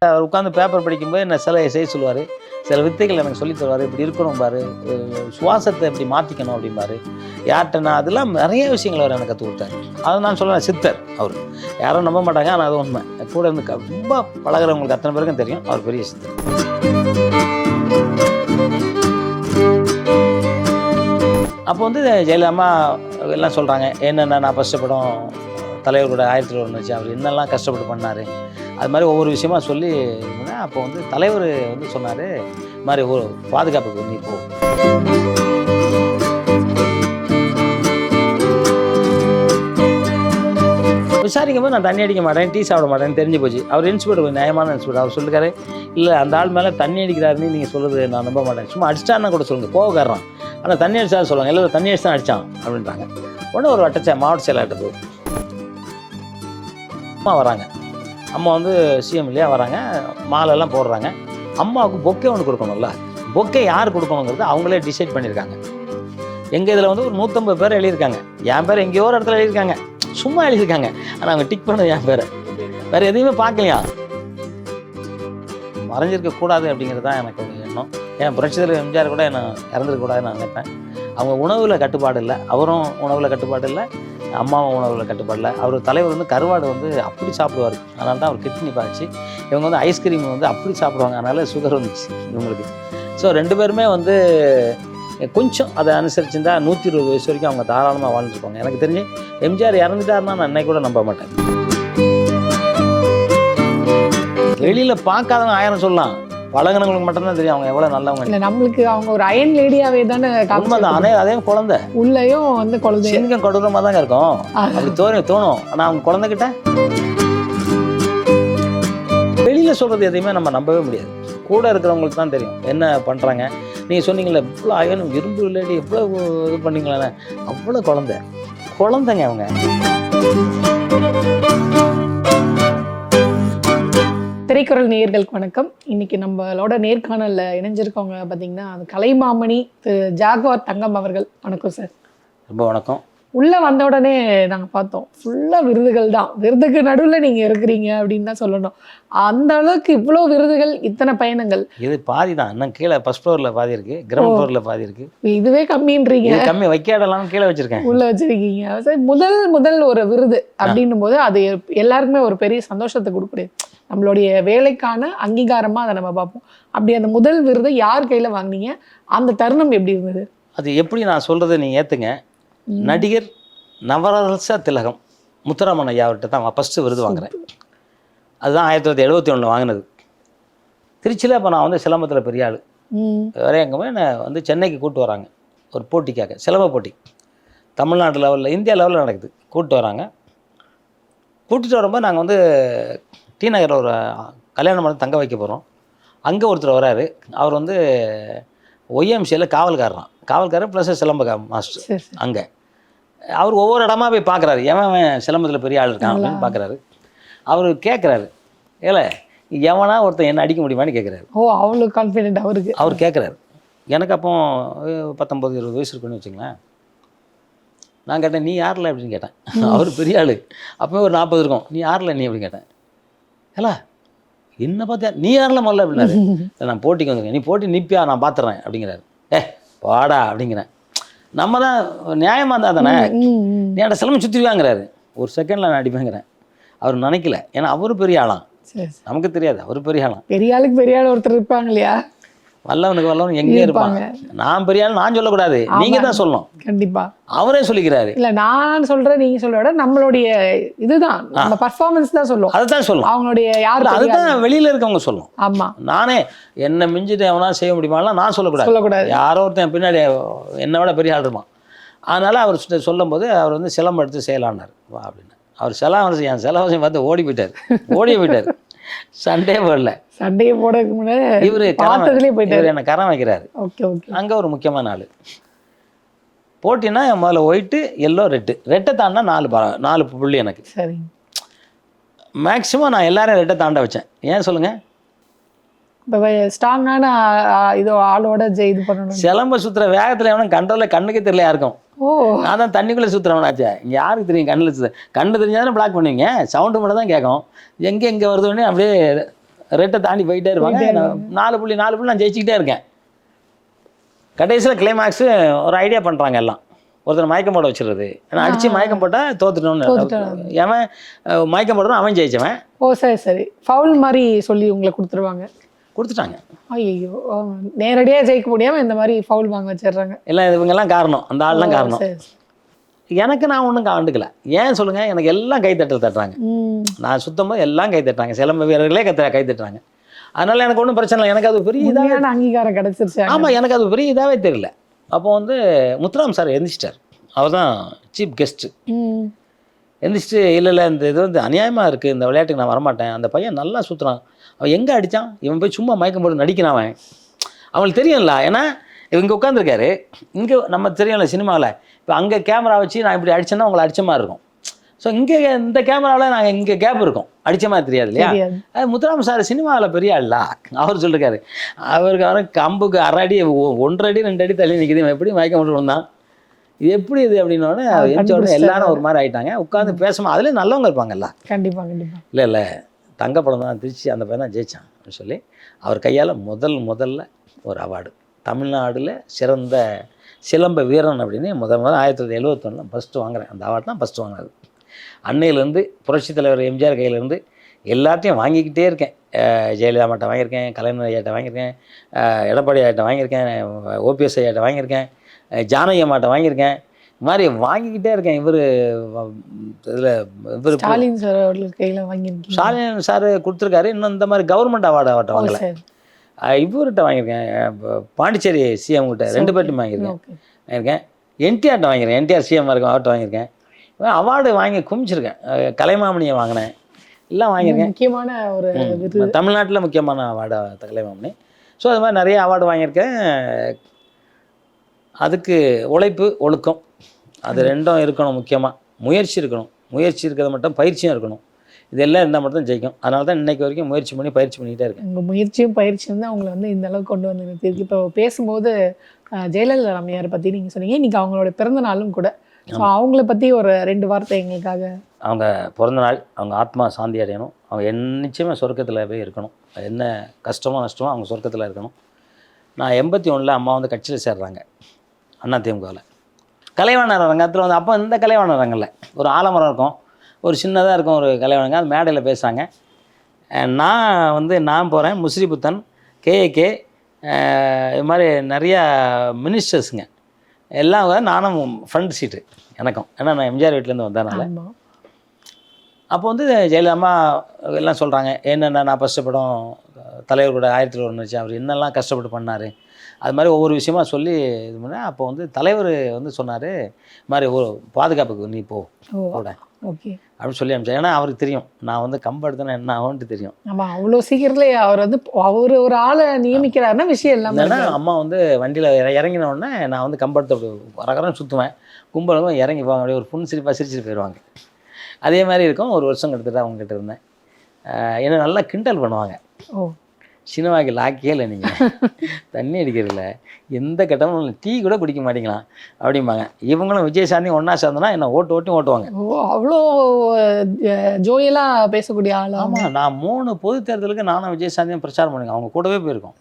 அவர் உட்காந்து பேப்பர் படிக்கும்போது என்ன சில செய்ய சொல்லுவார், சில வித்தைகள் எனக்கு சொல்லித் தருவார். இப்படி இருக்கணும் பாரு, சுவாசத்தை இப்படி மாற்றிக்கணும் அப்படிம்பாரு. யார்கிட்ட நான் அதெல்லாம் நிறைய விஷயங்கள் அவர் எனக்கு கற்றுக் கொடுத்தாரு. அதை நான் சொல்லுவேன், சித்தர் அவர். யாரும் நம்ப மாட்டாங்க, ஆனால் அது உண்மை. கூட இருந்து ரொம்ப பழகிறவங்களுக்கு அத்தனை பேருக்கும் தெரியும் அவர் பெரிய சித்தர். அப்போ வந்து ஜெயலலிதா எல்லாம் சொல்கிறாங்க, என்னென்ன நான் ஃபஸ்ட்டு படம் தலைவரோட 1001 வச்சு அவர் என்னெல்லாம் கஷ்டப்பட்டு பண்ணார், அது மாதிரி ஒவ்வொரு விஷயமா சொல்லி. அப்போ வந்து தலைவர் வந்து சொன்னார், இது மாதிரி ஒரு பாதுகாப்புக்கு நீ போ. விசாரிக்கும் போது நான் தண்ணி அடிக்க மாட்டேன், டீ சாப்பிட மாட்டேன்னு தெரிஞ்சு போச்சு. அவர் இன்ஸ்பெக்டர் கொஞ்சம் நியாயமான இன்ஸ்பெக்டர். அவர் சொல்லிருக்காரு, இல்லை அந்த ஆள் மேலே தண்ணி அடிக்கிறாருன்னு நீங்கள் சொல்கிறது நான் நம்ப மாட்டேன், சும்மா அடிச்சிட்டான்னு கூட சொல்லுங்கள், கோவக்காரன். ஆனால் தண்ணி அடிச்சா சொல்லுவாங்க, இல்லை தண்ணி அடிச்சு தான் அடித்தான் அப்படின்றாங்க. உடனே ஒரு மாவட்ட செயலாளர்கிட்ட போய் அம்மா வராங்க. அம்மா வந்து சிஎம் இல்லையா வராங்க, மாலெல்லாம் போடுறாங்க. அம்மாவுக்கு பொக்கே ஒன்று கொடுக்கணும்ல, பொக்கே யார் கொடுக்கணுங்கிறது அவங்களே டிசைட் பண்ணியிருக்காங்க. எங்கள் இதில் வந்து ஒரு 150 பேர் எழுதியிருக்காங்க. என் பேர் எங்கேயோ ஒரு இடத்துல எழுதியிருக்காங்க, சும்மா எழுதியிருக்காங்க. ஆனால் அவங்க டிக் பண்ணது என் பேரை, வேறு எதையுமே பார்க்கலையா. மறைஞ்சிருக்க கூடாது அப்படிங்கிறது தான் எனக்கு ஒரு எண்ணம். என் புரட்சித்தலைவர் எம்ஜிஆர் கூட என்ன இறந்துருக்கக்கூடாதுன்னு நான் நினைப்பேன். அவங்க உணவில் கட்டுப்பாடு இல்லை, அவரும் உணவில் கட்டுப்பாடு இல்லை, அம்மாவும் உணவில் கட்டுப்பாடு இல்லை. அவர் தலைவர் வந்து கருவாடு வந்து அப்படி சாப்பிடுவார், அதனால தான் அவர் கிட்னி பாய்ச்சி. இவங்க வந்து ஐஸ்கிரீம் வந்து அப்படி சாப்பிடுவாங்க, அதனால சுகர் வந்துச்சு இவங்களுக்கு. ஸோ 2 பேருமே வந்து கொஞ்சம் அதை அனுசரிச்சுருந்தா 120 வயசு வரைக்கும் அவங்க தாராளமாக வாழ்ந்துருப்பாங்க. எனக்கு தெரிஞ்சு எம்ஜிஆர் இறந்துட்டாருன்னா நான் என்னை கூட நம்ப மாட்டேன். வெளியில் பார்க்காதவங்க 1000 சொல்லலாம், பழகினவங்களுக்கு மட்டும்தான் தெரியும் அவங்க எவ்வளோ நல்லவங்க. இல்லை நம்மளுக்கு அவங்க ஒரு அயன் லேடியாவே தானே உண்மைதான். அதே குழந்தை உள்ளேயும் வந்து குழந்தை சிங்கம் கொடூரமாக தாங்க இருக்கும், அப்படி தோணும். ஆனால் அவங்க குழந்தைகிட்ட வெளியில் சொல்கிறது எதையுமே நம்ம நம்பவே முடியாது. கூட இருக்கிறவங்களுக்கு தான் தெரியும் என்ன பண்ணுறாங்க. நீங்கள் சொன்னீங்களே இவ்வளோ அயன் இரும்பு லேடி எவ்வளோ இது பண்ணிங்களே, அவ்வளோ குழந்தைங்க அவங்க. திரைக்குறள் நேயர்களுக்கு வணக்கம். இன்னைக்கு நம்மளோட நேர்காணலில் இணைஞ்சிருக்கவங்க பார்த்தீங்கன்னா அது கலைமாமணி திரு ஜாகுவார் தங்கம் அவர்கள். வணக்கம் சார். ரொம்ப வணக்கம். உள்ளே வந்த உடனே நாங்கள் பார்த்தோம், ஃபுல்லாக விருதுகள் தான். விருதுக்கு நடுவில் நீங்கள் இருக்கிறீங்க அப்படின்னு தான் சொல்லணும். அந்த அளவுக்கு இவ்வளோ விருதுகள், இத்தனை பயணங்கள். இது பாதி தான், இன்னும் கீழே ஃபர்ஸ்ட் ஃப்ளோரில் பாதி இருக்குது, கிரவுண்ட் ஃப்ளோரில் பாதி இருக்குது. இதுவே கம்மின்றீங்க. கம்மி வைக்காடெல்லாம் கீழே வச்சுருக்கேன், உள்ளே வச்சுருக்கீங்க. சரி, முதல் ஒரு விருது அப்படின்னும் போது அது எல்லாருக்குமே ஒரு பெரிய சந்தோஷத்தை கொடுக்கக்கூடியது. நம்மளுடைய வேலைக்கான அங்கீகாரமாக அதை நம்ம பார்ப்போம். அப்படி அந்த முதல் விருதை யார் கையில் வாங்கினீங்க, அந்த தருணம் எப்படி இருந்தது? அது எப்படி நான் சொல்கிறத நீங்கள் ஏற்றுங்க. நடிகர் நவரச திலகம் முத்துராமன் ஐயா அவர்கிட்ட தான் ஃபஸ்ட்டு விருது வாங்குறேன். அதுதான் 1971 வாங்கினது. திருச்சியில் இப்போ நான் வந்து சிலம்பத்தில் பெரிய ஆள் வேற. எங்கே என்னை வந்து சென்னைக்கு கூப்பிட்டு வராங்க ஒரு போட்டிக்காக, சிலம்ப போட்டி. தமிழ்நாடு லெவலில், இந்தியா லெவலில் நடக்குது. கூப்பிட்டு வராங்க. கூட்டிகிட்டு வரும்போது நாங்கள் வந்து டி நகரில் ஒரு கல்யாணம் பண்ணி தங்க வைக்க போகிறோம். அங்கே ஒருத்தர் வராரு. அவர் வந்து ஒய்எம்சியில் காவல்காரர் ப்ளஸ் சிலம்ப மாஸ்டர். அங்கே அவர் ஒவ்வொரு இடமா போய் பார்க்குறாரு, எவன் சிலம்பத்தில் பெரிய ஆள் இருக்கான் அப்படின்னு பார்க்குறாரு. அவர் கேட்குறாரு, ஏல எவனா ஒருத்தன் என்ன அடிக்க முடியுமான்னு கேட்குறாரு. ஓ, அவ்வளோ கான்ஃபிடென்ட் அவருக்கு. அவர் கேட்குறாரு. எனக்கு அப்போ 19-20 வயசு இருக்குன்னு வச்சுங்களேன். நான் கேட்டேன், நீ யாரில் அப்படின்னு கேட்டேன். அவர் பெரிய ஆள், அப்போவே ஒரு 40 இருக்கும். நீ யாரில் நீ அப்படின்னு கேட்டேன். ஏலா என்ன பார்த்தியா, நீ யாரில் முதல்ல அப்படின்னாரு. நான் போட்டிக்கு வந்துருக்கேன், நீ போட்டி நிற்பியா, நான் பார்த்துறேன் அப்படிங்கிறாரு. வாடா அப்படிங்கிறேன். நம்ம தான் நியாயமாக இருந்தால் தானே, நீ அந்த சிலம்பம் சுற்றிடுவாங்கிறாரு. ஒரு செகண்டில் நான் அடிப்பேங்கிறேன். அவர் நினைக்கல, ஏன்னா அவரு பெரிய ஆளாம், நமக்கு தெரியாது. அவர் பெரிய ஆளாம். பெரிய ஆளுக்கு பெரிய ஆள் ஒருத்தர் இருப்பாங்க இல்லையா, வல்லவனுக்கு வல்லவன் எங்கே இருப்பாங்க. நான் பெரிய ஆள் நான் சொல்லக்கூடாது, நீங்க தான் சொல்லணும். கண்டிப்பா அவரே சொல்லிக்கிறாரு. இல்ல நான் சொல்றேன், நீங்க சொல்ல விட நம்மளுடைய இதுதான், நம்ம பர்ஃபார்மன்ஸ் தான் சொல்லும். அதுதான் சொல்லும். அவங்களுடைய யாரு அதுதான் வெளியில இருக்கவங்க சொல்லும். ஆமா, நானே என்ன மிஞ்சிட்டு எவனா செய்ய முடியுமாலாம் நான் சொல்லக்கூடாது. யாரோ ஒருத்தன் பின்னாடி என்னை விட பெரிய ஆள் இருப்பான். அதனால அவர் சொல்லும் போது அவர் வந்து சிலம்பம் எடுத்து செய்யலான்னாரு. வா அப்படின்னு. அவர் என் செலவசம் பார்த்து ஓடி போயிட்டார். சண்டையே போடல. சண்டையை போடக்கு முன்னாடி இவரு என்ன கரம் வைக்கிறாரு. அங்க ஒரு முக்கியமான ஆளு. போட்டினா முதல்ல ஒயிட்டு, எல்லோ, ரெட்டை தாண்டா 4 புள்ளி எனக்கு. சரி, மேக்சிமம் நான் எல்லாரும் ரெட்டை தாண்ட வச்சேன். ஏன் சொல்லுங்க? இப்போ ஸ்ட்ராங்கான இதோ ஆளோட இது பண்ணணும். சிலம்ப சுத்துற வேகத்துல எவனும் கண்ட்ரோல கண்ணுக்கே தெரியல யாருக்கும். ஓ, நான் தான் தண்ணிக்குள்ளே சுற்றுறவனாச்சே. இங்கே யாருக்கு தெரியும்? கண்ணில் கண்ணு தெரிஞ்சால் தானே பிளாக் பண்ணுவீங்க. சவுண்டு மட்டும் தான் கேட்கும். எங்கே வருதுன்னு அப்படியே ரேட்டை தாண்டி போயிட்டே இருப்பாங்க. 4 புள்ளி நான் ஜெயிச்சுக்கிட்டே இருக்கேன். கடைசியில் கிளைமேக்ஸு ஒரு ஐடியா பண்ணுறாங்க எல்லாம். ஒருத்தர் மயக்கம் போட வச்சுருது. ஏன்னா அடித்து மயக்கம் போட்டால் தோத்துட்டோன்னு. அவன் மயக்கம் போடுறான், அவன் ஜெயிச்சவன். ஓ சரி ஃபவுல் மாதிரி சொல்லி உங்களை கொடுத்துட்டாங்க. ஐயோ நேரடியாக ஜெயிக்க முடியாமல் இந்த மாதிரி ஃபவுல் வாங்க வச்சிடுறாங்க. எல்லாம் இவங்கெல்லாம் காரணம், அந்த ஆள்லாம் காரணம். எனக்கு நான் ஒன்றும் கண்டுக்கல. ஏன் சொல்லுங்கள், எனக்கு எல்லாம் கைத்தட்டல் தட்டுறாங்க. நான் சுத்தமாக எல்லாம் கை தட்டுறாங்க, சிலம்ப வீரர்களே கை தட்டுறாங்க. அதனால் எனக்கு ஒன்றும் பிரச்சனை இல்லை. எனக்கு அது பெரிய இதாக அங்கீகாரம் கிடச்சிருச்சு. ஆமாம், எனக்கு அது பெரிய இதாகவே தெரியல. அப்போ வந்து முத்துராம் சார் எந்திரிச்சிட்டார். அவர் தான் சீஃப் கெஸ்ட்டு. எந்திரிச்சிட்டு இல்லை இந்த இது வந்து அநியாயமாக இருக்குது, இந்த விளையாட்டுக்கு நான் வரமாட்டேன், அந்த பையன் நல்லா சுற்றுறான், அவன் எங்கே அடித்தான், இவன் போய் சும்மா மயக்கம் போட்டு நடிக்கிறான், அவங்களுக்கு தெரியும்ல. ஏன்னா இவங்க உட்காந்துருக்காரு, இங்கே நம்ம தெரியும்ல சினிமாவில், இப்போ அங்கே கேமரா வச்சு நான் இப்படி அடித்தேன்னா உங்களை அடித்த மாதிரி இருக்கும். ஸோ இங்கே இந்த கேமராவில் நாங்கள் இங்கே கேப் இருக்கும், அடித்த மாதிரி தெரியாது இல்லையா. முத்துராம சார் சினிமாவில் பெரிய ஆள்ல, அவர் சொல்லியிருக்காரு, அவருக்கு கம்புக்கு 1 அடி 1.5 அடி 2 அடி தள்ளி நிற்கிது, எப்படி மயக்கம் போட்டு வந்தான், இது எப்படி இது அப்படின்னோடனே உடனே எல்லாரும் ஒரு மாதிரி ஆகிட்டாங்க. உட்காந்து பேசும்போது அதுலேயும் நல்லவங்க இருப்பாங்கல்ல. கண்டிப்பாக இல்லை தங்கப்படம் தான் திருச்சி, அந்த பையன் தான் ஜெயிச்சான் அப்படின்னு சொல்லி அவர் கையால் முதல்ல ஒரு அவார்டு, தமிழ்நாட்டில் சிறந்த சிலம்ப வீரன் அப்படின்னு முதல் 1971 ஃபஸ்ட்டு வாங்குறேன். அந்த அவார்டு தான் ஃபஸ்ட்டு வாங்கினது. அன்னையிலேருந்து புரட்சித் தலைவர் எம்ஜிஆர் கையிலேருந்து எல்லாத்தையும் வாங்கிக்கிட்டே இருக்கேன். ஜெயலலிதா மாட்ட வாங்கியிருக்கேன், கலைஞர் ஐயாட்ட வாங்கியிருக்கேன், எடப்பாடி ஐயாட்ட வாங்கியிருக்கேன், ஓபிஎஸ் ஐயாட்ட வாங்கியிருக்கேன், ஜானகி அம்மாட்ட வாங்கியிருக்கேன். இது மாதிரி வாங்கிக்கிட்டே இருக்கேன். இவர் ஸ்டாலின் சார் அவர்கள் கையில் வாங்கியிருக்கேன். ஸ்டாலின் சார் கொடுத்துருக்காரு. இன்னும் இந்த மாதிரி கவர்மெண்ட் அவார்ட்டை வாங்கலை. இவர்கிட்ட வாங்கியிருக்கேன், பாண்டிச்சேரி சிஎம் கிட்ட 2 பேர்ட்டும் வாங்கியிருக்கேன். என்டிஆர்ட்ட வாங்கியிருக்கேன், என்டிஆர் சிஎம் இருக்கும் அவர்கிட்ட வாங்கியிருக்கேன். அவார்டு வாங்கி குமிச்சிருக்கேன். கலைமாமணியை வாங்கினேன், எல்லாம் வாங்கியிருக்கேன். முக்கியமான ஒரு தமிழ்நாட்டில் முக்கியமான அவார்டு கலைமாமணி. ஸோ அது மாதிரி நிறைய அவார்டு வாங்கியிருக்கேன். அதுக்கு உழைப்பு, ஒழுக்கம், அது 2ம் இருக்கணும். முக்கியமாக முயற்சி இருக்கணும். முயற்சி இருக்கிறது மட்டும் பயிற்சியும் இருக்கணும். இதெல்லாம் இருந்தால் மட்டும் தான் ஜெயிக்கும். அதனால தான் இன்றைக்கு வரைக்கும் முயற்சி பண்ணிக்கிட்டே இருக்கேன். உங்கள் முயற்சியும் பயிற்சியும் தான் அவங்களை வந்து இந்த அளவுக்கு கொண்டு வந்து நிறுத்திருக்கு. இப்போ பேசும்போது ஜெயலலிதா அம்மையாரை பற்றி நீங்கள் சொன்னீங்க, இன்றைக்கி அவங்களோட பிறந்த நாளும் கூட. ஸோ அவங்கள பற்றி ஒரு 2 வார்த்தை எங்களுக்காக. அவங்க பிறந்த நாள், அவங்க ஆத்மா சாந்தி அடையணும். அவங்க நிச்சயமாக சொர்க்கத்தில் போய் இருக்கணும். என்ன கஷ்டமோ நஷ்டமோ அவங்க சொர்க்கத்தில் இருக்கணும். நான் 81 அம்மா வந்து கட்சியில் சேர்றாங்க, அதிமுகவில். கலைவாணர் அரங்கத்தில் வந்து அப்போ இந்த கலைவாணர் அரங்கில் ஒரு ஆலமரம் இருக்கும், ஒரு சின்னதாக இருக்கும் ஒரு கலைவாணங்க. அது மேடையில் பேசுகிறாங்க. நான் போகிறேன், முஸ்ரிபுத்தன், கேஏகே, இது மாதிரி நிறையா மினிஸ்டர்ஸுங்க எல்லாம். நானும் ஃப்ரண்ட் சீட்டு எனக்கும், ஏன்னா நான் எம்ஜிஆர் வீட்டிலேருந்து வந்ததுனால. அப்போ வந்து ஜெயலலிதா அம்மா எல்லாம் சொல்கிறாங்க, என்னென்ன நான் ஃபஸ்ட்டு படம் தலைவர் கூட 1001 வச்சு அவர் என்னெல்லாம் கஷ்டப்பட்டு பண்ணார், அது மாதிரி ஒவ்வொரு விஷயமா சொல்லி இது பண்ண. அப்போ வந்து தலைவர் வந்து சொன்னார், இது மாதிரி ஒரு பாதுகாப்புக்கு நீ போட அப்படின்னு சொல்லி அனுப்பிச்சேன். ஏன்னா அவருக்கு தெரியும் நான் வந்து கம்பெடுத்தேன்னா என்ன ஆகும்ட்டு தெரியும். ஆமாம், அவ்வளோ சீக்கிரத்தில் அவர் வந்து ஒரு ஆளை நியமிக்கிறாருன்னா விஷயம் இல்லாமல். ஏன்னா அம்மா வந்து வண்டியில் இறங்கின உடனே நான் வந்து கம்பெடுத்த வரகரம் சுற்றுவேன், கும்பலும் இறங்கி போவாங்க, அப்படியே ஒரு புன் சிரிப்பாக சிரிச்சுட்டு போயிடுவாங்க. அதே மாதிரி இருக்கும். 1 வருஷம் கிட்டத்தட்ட அவங்ககிட்ட இருந்தேன். என்னை நல்லா கிண்டல் பண்ணுவாங்க. சினிமாவுக்கு லாக்கியே இல்லை, நீங்கள் தண்ணி அடிக்கிறதில்ல, எந்த கட்டமும் டீ கூட குடிக்க மாட்டீங்களா அப்படிம்பாங்க. இவங்களும் விஜயசாந்தி ஒன்றா சேர்ந்தோன்னா என்னை ஓட்டுவாங்க. அவ்வளோ ஜோயலாக பேசக்கூடிய ஆள். ஆமாம், நான் 3 பொது தேர்தலுக்கு நானும் விஜயசாந்தியும் பிரச்சாரம் பண்ணுங்க, அவங்க கூடவே போயிருக்கோம்.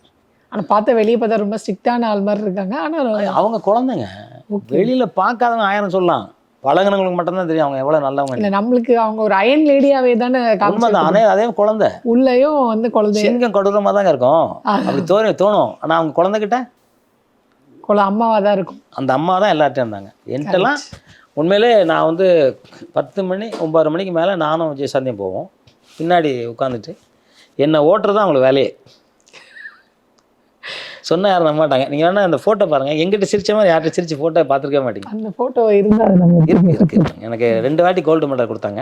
ஆனால் பார்த்தா வெளியே பார்த்தா ரொம்ப ஸ்ட்ரிக்டான ஆள் மாதிரி இருக்காங்க. ஆனால் அவங்க குழந்தைங்க, வெளியில் பார்க்காதவங்க 1000 சொல்லலாம், பழகினவங்களுக்கு மட்டும்தான் தெரியும் அவங்க எவ்வளோ நல்லவங்க. இல்லை, நம்மளுக்கு அவங்க ஒரு அயன் லேடியாவே தானே உண்மைதான். அதே குழந்தை உள்ளேயும் வந்து குழந்தை சிங்கம் கொடூரமாக தாங்க இருக்கும், அப்படி தோணும். ஆனால் அவங்க குழந்தைகிட்ட அம்மாவாக தான் இருக்கும். அந்த அம்மா தான் எல்லார்ட்டையும் இருந்தாங்க. என்கிட்டலாம் உண்மையிலே நான் வந்து 10 மணி 9 மணிக்கு மேலே நானும் விஜயசாந்தியும் போவோம். பின்னாடி உட்காந்துட்டு என்னை ஓட்டுறது தான் அவங்களுக்கு வேலையே. சொன்னால் யாரும் நம்ப மாட்டாங்க. நீங்கள் வேணால் அந்த ஃபோட்டோ பாருங்கள், எங்கிட்ட சிரிச்ச மாதிரி யார்கிட்ட சிரிச்சு ஃபோட்டோ பார்த்துருக்க மாட்டீங்க. அந்த ஃபோட்டோ இருந்தால் இருக்கு. எனக்கு 2 வாட்டி கோல்டு மெடல் கொடுத்தாங்க.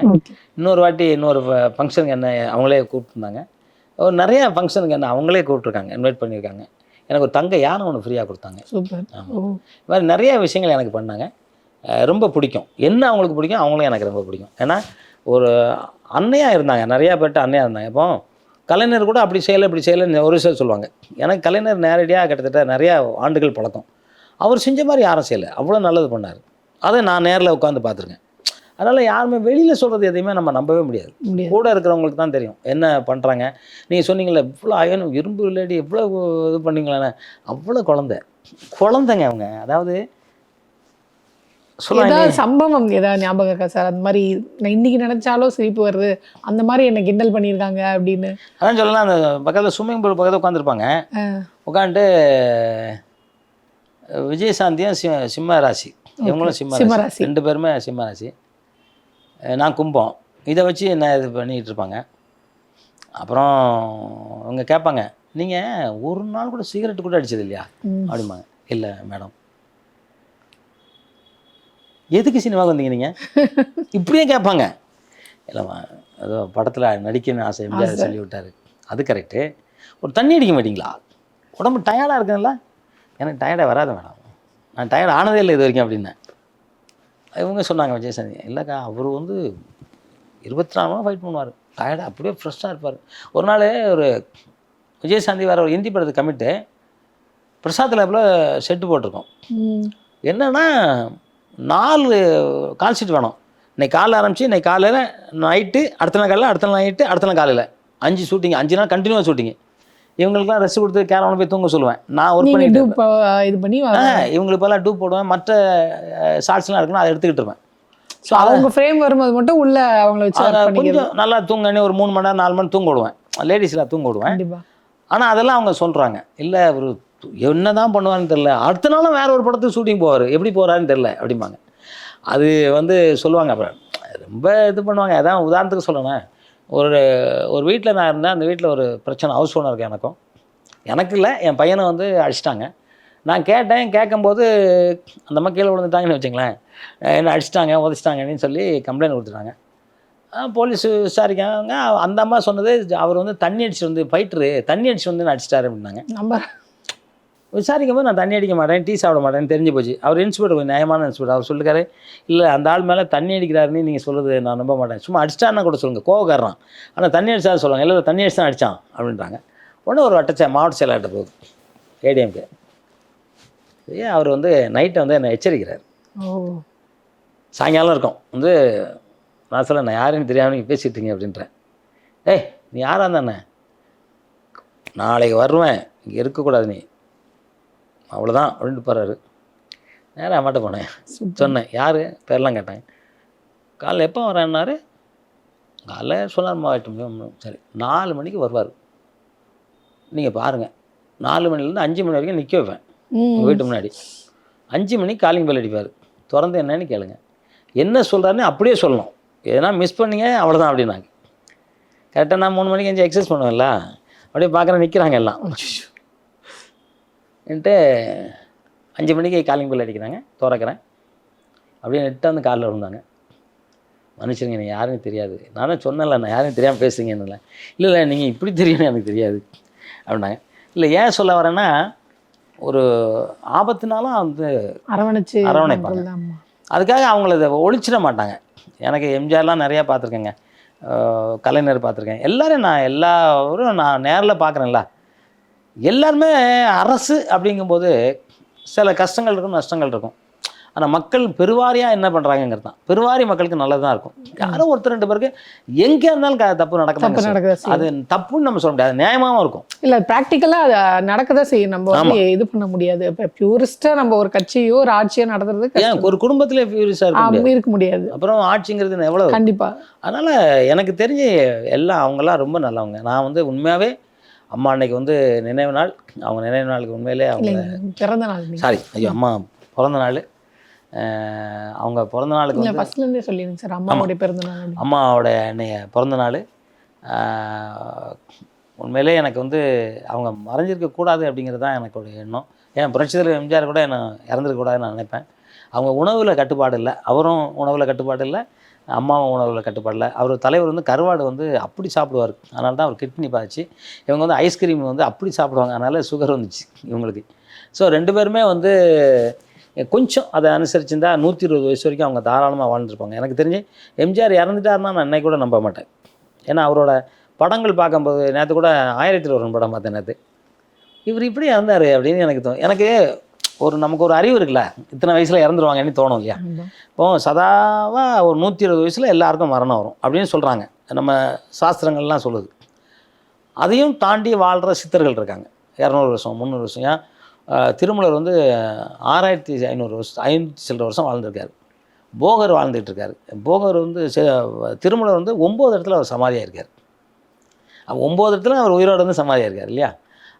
இன்னொரு ஃபங்க்ஷனுக்கு என்ன அவங்களே கூப்பிட்டுருந்தாங்க. ஒரு நிறையா ஃபங்க்ஷனுக்கு என்ன அவங்களே கூப்பிட்ருக்காங்க, இன்வைட் பண்ணியிருக்காங்க. எனக்கு ஒரு தங்க யானை ஒன்று ஃப்ரீயாக கொடுத்தாங்க. ஆமாம், இது மாதிரி நிறைய விஷயங்கள் எனக்கு பண்ணாங்க. ரொம்ப பிடிக்கும். என்ன அவங்களுக்கு பிடிக்கும், அவங்களும் எனக்கு ரொம்ப பிடிக்கும். ஏன்னா ஒரு அன்னையாக இருந்தாங்க, நிறையா பேர்ட்ட அன்னையாக இருந்தாங்க. இப்போ கலைஞர் கூட அப்படி செய்யலை இப்படி செய்யலைன்னு ஒரு விஷயம் சொல்லுவாங்க. எனக்கு கலைஞர் நேரடியாக கிட்டத்தட்ட நிறையா ஆண்டுகள் பழக்கம். அவர் செஞ்ச மாதிரி யாரும் செய்யலை, அவ்வளோ நல்லது பண்ணார். அதை நான் நேரில் உட்காந்து பார்த்துருக்கேன். அதனால் யாருமே வெளியில் சொல்கிறது எதையுமே நம்ம நம்பவே முடியாது. முடியாது. கூட இருக்கிறவங்களுக்கு தான் தெரியும் என்ன பண்ணுறாங்க. நீங்கள் சொன்னீங்களே இவ்வளோ அயனும் இரும்பு லேடி எவ்வளோ இது பண்ணீங்களாண்ணே, அவ்வளோ குழந்தைங்க அவங்க. அதாவது சொல்லுவாங்க ஏதாவது சம்பவம் ஏதாவது ஞாபகம் இருக்கா சார்? அந்த மாதிரி நான் இன்னைக்கு நினைச்சாலும் சிரிப்பு வருது, அந்த மாதிரி என்ன கிண்டல் பண்ணியிருக்காங்க அப்படின்னு. அதான் சொல்லலாம். அந்த பக்கத்தில் ஸ்விம்மிங் பூல் பக்கத்தில் உட்காந்துருப்பாங்க. உட்காந்துட்டு விஜயசாந்தியும் சிம்ம ராசி, இவங்களும் சிம்ம ராசி, 2 பேருமே சிம்ம ராசி. நான் கும்பம். இதை வச்சு என்ன இது பண்ணிகிட்டு இருப்பாங்க. அப்புறம் அவங்க கேட்பாங்க, நீங்கள் ஒரு நாள் கூட சிகரெட்டு கூட அடிச்சது இல்லையா அப்படிம்பாங்க. இல்லை மேடம். எதுக்கு சினிமாவுக்கு வந்தீங்க நீங்கள் இப்படியே கேட்பாங்க. இல்லைம்மா ஏதோ படத்தில் நடிக்கணும்னு ஆசை எம்ஜிஆர் சொல்லி விட்டாரு. அது கரெக்டு. ஒரு தண்ணி அடிக்க மாட்டிங்களா? உடம்பு டயர்டாக இருக்குங்களா? எனக்கு டயர்டாக வராது மேடம், நான் டயர்ட் ஆனதே இல்லை இது வரைக்கும் அப்படின்னேன். இவங்க சொன்னாங்க விஜயசாந்தி, இல்லைக்கா அவர் வந்து 24 மணி ஃபைட் பண்ணுவார், டயர்டாக அப்படியே ஃப்ரெஷ்ஷாக இருப்பார். ஒரு நாள் ஒரு விஜயசாந்தி வேறு ஒரு ஹிந்தி படத்துக்கு கமிட்டு பிரசாத் லேபில் செட்டு போட்டிருக்கோம். என்னென்னா 4 கால் ஷீட் வேணும். இன்னைக்கு காலைல ஆரம்பிச்சு இன்னைக்கு காலையில் நைட்டு, அடுத்த நாள் காலையில், அடுத்த நாள் நைட்டு, அடுத்த நாள் காலையில் 5 ஷூட்டிங், 5 நாள் கண்டினியூவாக ஷூட்டிங்கு. இவங்களுக்குலாம் ரெஸ்ட் கொடுத்து கேரவனை போய் தூங்க சொல்லுவேன். நான் ஒர்க் பண்ணிட்டு இது பண்ணி இவங்களுக்கு எல்லாம் டூப் போடுவேன். மற்ற ஷார்ட்ஸ்லாம் இருக்குன்னா அதை எடுத்துக்கிட்டு இருப்பேன். ஸோ அவங்க ஃப்ரேம் வரும்போது மட்டும் உள்ள அவங்கள வச்சு கொஞ்சம் நல்லா தூங்கனே ஒரு 3 மணி நேரம் 4 மணி தூங்க விடுவேன். லேடிஸ்லாம் தூங்க விடுவேன். ஆனால் அதெல்லாம் அவங்க சொல்கிறாங்க, இல்லை ஒரு என்ன தான் பண்ணுவான்னு தெரில, அடுத்த நாளும் வேறு ஒரு படத்துக்கு ஷூட்டிங் போவார், எப்படி போகிறாருன்னு தெரில அப்படிம்பாங்க. அது வந்து சொல்லுவாங்க. அப்புறம் ரொம்ப இது பண்ணுவாங்க. அதான் உதாரணத்துக்கு சொல்லணும், ஒரு வீட்டில் நான் இருந்தேன். அந்த வீட்டில் ஒரு பிரச்சனை, ஹவுஸ் ஓனருக்கு எனக்கு இல்லை, என் பையனை வந்து அடிச்சிட்டாங்க. நான் கேட்டேன். கேட்கும்போது அந்த அம்மா கீழே விழுந்துட்டாங்கன்னு வச்சுங்களேன், என்ன அடிச்சிட்டாங்க உதச்சிட்டாங்கன்னு சொல்லி கம்ப்ளைண்ட் கொடுத்துட்டாங்க. போலீஸ் விசாரிக்காங்க. அந்த அம்மா சொன்னது, அவர் வந்து தண்ணி அடிச்சு வந்து ஃபைட்ரு தண்ணி அடிச்சு வந்து அடிச்சிட்டாரு அப்படின்னாங்க. நம்ம விசாரிக்கும் போது நான் தண்ணி அடிக்க மாட்டேன், டீ சாப்பிட மாட்டேன்னு தெரிஞ்சு போச்சு. அவர் இன்ஸ்பெக்டர், கொஞ்சம் நியாயமான இன்ஸ்பெக்டர். அவர் சொல்லிருக்காரு, இல்லை அந்த ஆள் மேலே தண்ணி அடிக்கிறாருன்னு நீங்கள் சொல்கிறது நான் நம்ப மாட்டேன், சும்மா அடிச்சிட்டான்னா கூட சொல்லுங்கள், கோவக்காரன். ஆனால் தண்ணி அடிச்சா சொல்லுவாங்க, இல்லை தண்ணி அடிச்சு தான் அடித்தான் அப்படின்றாங்க. உடனே ஒரு மாவட்ட செயலாளர்கிட்ட போகுது ஏடிஎம்கே. அவர் வந்து நைட்டை வந்து என்னை எச்சரிக்கிறார். சாயங்காலம் இருக்கும் வந்து, நான் சொல்ல, நான் யாருன்னு தெரியாமல் நீங்கள் பேசிட்டீங்க அப்படின்றேன். ஏய் நீ யாராக இருந்தானே, நாளைக்கு வருவேன், இங்கே இருக்கக்கூடாது நீ, அவ்வளோதான் அப்படின்ட்டு போகிறாரு. நேராக அம்மாட்ட போனேன். சொன்னேன், யார் பேரெலாம் கேட்டேன். காலைல எப்போ வரேன்னாரு, காலைல சொன்னார்மா 8 மணி. சரி 4 மணிக்கு வருவார், நீங்கள் பாருங்கள். 4 மணிலேருந்து 5 மணி வரைக்கும் நிற்க வைப்பேன் வீட்டு முன்னாடி. 5 மணிக்கு காலிங் பெல் அடிப்பார். திறந்து என்னன்னு கேளுங்க, என்ன சொல்கிறாருன்னு அப்படியே சொல்லணும். எதனா மிஸ் பண்ணிங்க அவ்வளோதான் அப்படின்னாங்க. கரெக்டாக நான் 3 மணிக்கு எஞ்சி எக்ஸசைஸ் பண்ணுவேன்ல, அப்படியே பார்க்குறேன் நிற்கிறாங்க எல்லாம். என்ட்டு 5 மணிக்கு காலிங் பெல் அடிக்கிறாங்க, திறக்கிறேன். அப்படியே நெட்டாக வந்து காலில் விழுந்தாங்க. மனுஷங்க எனக்கு யாருன்னு தெரியாது, நான் தான் சொன்னேன்ல நான் யாரும் தெரியாமல் பேசுறீங்கன்னு. இல்லை நீங்கள் இப்படி தெரியும்னு எனக்கு தெரியாது அப்படின்னாங்க. இல்லை ஏன் சொல்ல வரேன்னா, ஒரு ஆபத்துனாலும் வந்து அரவணைப்பாங்க. அதுக்காக அவங்கள இதை ஒழிச்சிட மாட்டாங்க. எனக்கு எம்ஜிஆர்லாம் நிறையா பார்த்துருக்கேங்க, கலைஞர் பார்த்துருக்கேன், எல்லாரும் நான் நேரில் பார்க்குறேன்ல. எல்லாருமே அரசு அப்படிங்கும்போது சில கஷ்டங்கள் இருக்கும், நஷ்டங்கள் இருக்கும். ஆனால் மக்கள் பெருவாரியாக என்ன பண்ணுறாங்கிறது தான், பெருவாரி மக்களுக்கு நல்லது தான் இருக்கும். யாரும் ஒருத்தர் 2 பேருக்கு எங்கே இருந்தாலும் தப்பு நடக்குது. அது தப்புன்னு நம்ம சொல்ல முடியாது, நியாயமாகவும் இருக்கும். இல்லை ப்ராக்டிக்கலாக அது நடக்கதான் செய்யும். நம்ம வந்து இது பண்ண முடியாது. இப்போ பியூரிஸ்டாக நம்ம ஒரு கட்சியோ ஒரு ஆட்சியோ நடத்துறது ஏன் ஒரு குடும்பத்திலே பியூரிஸ்டாக இருக்க முடியாது. அப்புறம் ஆட்சிங்கிறது எவ்வளோ கண்டிப்பாக. அதனால் எனக்கு தெரிஞ்சு எல்லாம் அவங்களாம் ரொம்ப நல்லவங்க. நான் வந்து உண்மையாகவே அம்மா அன்னைக்கு வந்து நினைவு நாள், அவங்க நினைவு நாளுக்கு உண்மையிலே அவங்க பிறந்த நாள், சாரி ஐயோ அம்மா பிறந்த நாள், அவங்க பிறந்த நாளுக்கு வந்து ஃபர்ஸ்ட்லேருந்தே சொல்லிடுங்க சார், அம்மாவோடைய பிறந்த நாள், அம்மாவோட பிறந்த நாள். உண்மையிலே எனக்கு வந்து அவங்க மறைஞ்சிருக்கக்கூடாது அப்படிங்கிறது தான் எனக்கு ஒரு எண்ணம். ஏன் புரட்சித்தலைவர் எம்ஜிஆர் கூட என்ன இறந்துருக்கக்கூடாதுன்னு நான் நினைப்பேன். அவங்க உணவில் கட்டுப்பாடு இல்லை, அவரும் உணவில் கட்டுப்பாடு இல்லை, அம்மாவும் உணவில் கட்டுப்பாடு இல்லை. அவர் தலைவர் வந்து கருவாடு வந்து அப்படி சாப்பிடுவார், அதனால தான் அவர் கிட்னி பாதிச்சு. இவங்க வந்து ஐஸ்கிரீம் வந்து அப்படி சாப்பிடுவாங்க, அதனால் சுகர் வந்துச்சு இவங்களுக்கு. ஸோ 2 பேருமே வந்து கொஞ்சம் அதை அனுசரிச்சிருந்தா 120 வயசு வரைக்கும் அவங்க தாராளமாக வாழ்ந்துருப்பாங்க. எனக்கு தெரிஞ்சு எம்ஜிஆர் இறந்துட்டாருன்னா நான் என்னை கூட நம்ப மாட்டேன். ஏன்னா அவரோட படங்கள் பார்க்கும்போது, நேற்று கூட 1001 படம் பார்த்தேன் நேற்று, இவர் இப்படி இறந்தார் அப்படின்னு எனக்கு எனக்கு நமக்கு ஒரு அறிவு இருக்குல்ல, இத்தனை வயசில் இறந்துருவாங்கன்னு தோணும் இல்லையா? இப்போ சதாவாக ஒரு 120 வயசில் எல்லாருக்கும் மரணம் வரும் அப்படின்னு சொல்கிறாங்க, நம்ம சாஸ்திரங்கள்லாம் சொல்லுது. அதையும் தாண்டி வாழ்கிற சித்தர்கள் இருக்காங்க, 200 வருஷம் 300 வருஷம். ஏன் திருமலர் வந்து 6500 வருஷம் 500 சில்லற வருஷம் வாழ்ந்துருக்காரு. போகர் வாழ்ந்துட்டு இருக்காரு. போகர் வந்து திருமலர் வந்து 9 இடத்துல அவர் சமாதியாக இருக்கார். 9 இடத்துல அவர் உயிரோடு வந்து சமாதியாக இருக்கார் இல்லையா?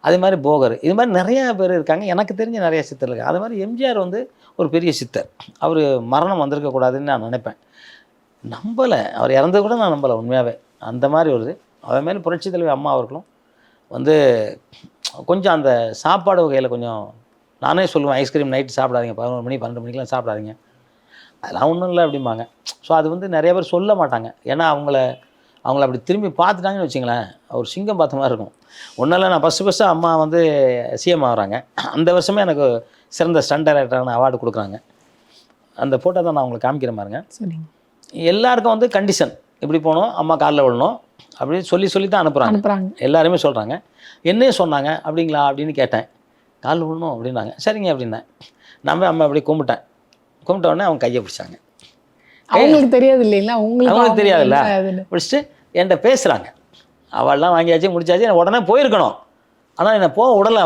அதே மாதிரி போகர், இது மாதிரி நிறையா பேர் இருக்காங்க. எனக்கு தெரிஞ்ச நிறைய சித்தர் இருக்காங்க. அது மாதிரி எம்ஜிஆர் வந்து ஒரு பெரிய சித்தர். அவர் மரணம் வந்திருக்கக்கூடாதுன்னு நான் நினைப்பேன். நம்பலை, அவர் இறந்தது கூட நான் நம்பலை உண்மையாகவே. அந்த மாதிரி ஒரு அதேமாதிரி புரட்சி தலைவி அம்மா அவர்களும் வந்து கொஞ்சம் அந்த சாப்பாடு வகையில் கொஞ்சம், நானே சொல்லுவேன் ஐஸ்கிரீம் நைட்டு சாப்பிடாதீங்க, 11 மணி 12 மணிக்கெலாம் சாப்பிடாதீங்க, அதெல்லாம் ஒன்றும் இல்லை அப்படிம்பாங்க. ஸோ அது வந்து நிறைய பேர் சொல்ல மாட்டாங்க. ஏன்னா அவங்கள அப்படி திரும்பி பார்த்துட்டாங்கன்னு வச்சுங்களேன், ஒரு சிங்கம் பார்த்த மாதிரி இருக்கும். ஒன்றும் இல்லை, நான் ஃபஸ்ட்டு அம்மா வந்து சிஎம் ஆகுறாங்க. அந்த வருஷமே எனக்கு சிறந்த ஸ்டண்ட் டைரக்டரான அவார்டு கொடுக்குறாங்க. அந்த ஃபோட்டோ தான் நான் உங்களுக்கு காமிக்கிற பாருங்க. சரிங்க. எல்லாருக்கும் வந்து கண்டிஷன், இப்படி போகணும், அம்மா காலில் விழணும் அப்படின்னு சொல்லி தான் அனுப்புகிறாங்க. எல்லாருமே சொல்கிறாங்க. என்னையே சொன்னாங்க. அப்படிங்களா அப்படின்னு கேட்டேன். காலில் விழணும் அப்படின்னாங்க. சரிங்க அப்படின்னேன். நம்ம அம்மா அப்படி கும்பிட்டேன். கும்பிட்ட உடனே அவங்க கையை பிடிச்சாங்க. அவங்களுக்கு தெரியாது இல்லைங்களா? அவங்களுக்கு தெரியாதுல்ல. பிடிச்சிட்டு என்கிட்ட பேசுகிறாங்க. அவள்லாம் வாங்கியாச்சு முடிச்சாச்சு, உடனே போயிருக்கணும். ஆனால் என்னை போக விடலை.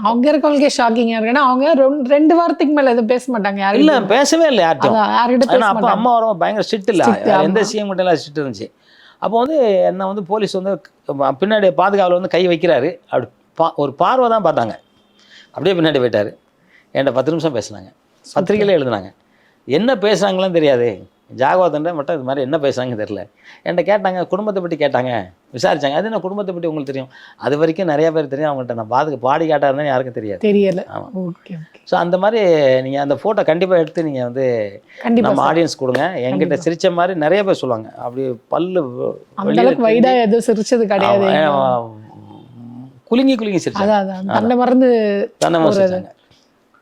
அவங்க இருக்கவங்களுக்கே ஷாக்கிங்காக இருக்குன்னா அவங்க 2 வாரத்துக்கு மேலே எதுவும் பேச மாட்டாங்க. யாரும் இல்லை, பேசவே இல்லை யார்கிட்ட. ஏன்னா அப்போ அம்மா வர பயங்கர ஸ்ட்ரிக்ட் இல்லை, எந்த சிஎம் கிட்ட எல்லாம் ஸ்ட்ரிக்ட் இருந்துச்சு. அப்போ வந்து என்னை வந்து போலீஸ் வந்து பின்னாடி பாதுகாவலில் வந்து கை வைக்கிறாரு. அப்படி ஒரு பார்வை தான் பார்த்தாங்க. அப்படியே பின்னாடி போயிட்டார். என்கிட்ட 10 நிமிஷம் பேசுனாங்க. பத்திரிக்கையில் எழுதுனாங்க. என்ன பேசுகிறாங்களான்னு தெரியாது, ஜாகவதன்ட்ட மட்டும் இது மாதிரி என்ன பேசுகிறாங்கன்னு தெரியல. என்கிட்ட கேட்டாங்க, குடும்பத்தை பற்றி கேட்டாங்க, விசாரிச்சாங்க. அது என்ன குடும்பத்தை பற்றி உங்களுக்கு தெரியும்? அது வரைக்கும் நிறைய பேர் தெரியும். அவங்கள்ட்ட நான் பாடி காட்டாக இருந்தேன், யாருக்கும் தெரியல. ஆமாம். ஓகே. ஸோ அந்த மாதிரி நீங்கள் அந்த ஃபோட்டோ கண்டிப்பாக எடுத்து நீங்கள் வந்து நம்ம ஆடியன்ஸ் கொடுங்க. என்கிட்ட சிரித்த மாதிரி நிறைய பேர் சொல்லுவாங்க. அப்படி பல்லு வைடாக எதுவும் சிரிச்சது கிடையாது, குலுங்கி சிரிச்சாங்க. தன்னை மறந்து சிரிச்சாங்க.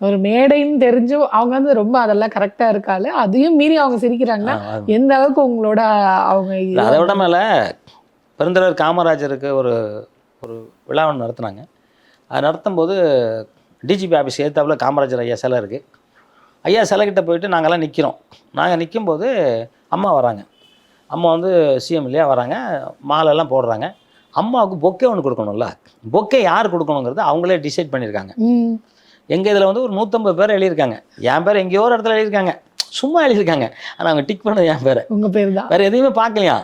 ஒரு மேடைன்னு தெரிஞ்சு அவங்க வந்து ரொம்ப அதெல்லாம் கரெக்டாக இருக்காது. அதையும் மீறி அவங்க சிரிக்கிறாங்கன்னா எந்த அளவுக்கு உங்களோட அவங்க. அதை விட மேலே பெருந்தலைவர் காமராஜருக்கு ஒரு விழாவை நடத்துனாங்க. அது நடத்தும்போது டிஜிபி ஆஃபீஸ் ஏற்றாப்புல காமராஜர் ஐயா சிலை இருக்குது. ஐயா சிலைக்கிட்ட போயிட்டு நாங்கள்லாம் நிற்கிறோம். நாங்கள் நிற்கும்போது அம்மா வராங்க. அம்மா வந்து சிஎம் இல்லையா வராங்க, மாலெல்லாம் போடுறாங்க. அம்மாவுக்கு பொக்கே ஒன்று கொடுக்கணும்ல. பொக்கே யார் கொடுக்கணுங்கிறது அவங்களே டிசைட் பண்ணியிருக்காங்க. எங்கள் இதில் வந்து ஒரு 150 பேர் எழுதியிருக்காங்க. என் பேர் எங்கேயோ ஒரு இடத்துல எழுதியிருக்காங்க, சும்மா எழுதியிருக்காங்க. ஆனால் அவங்க டிக் பண்ணது என் பேரை, உங்கள் பேர் தான், வேறு எதையுமே பார்க்கலையா,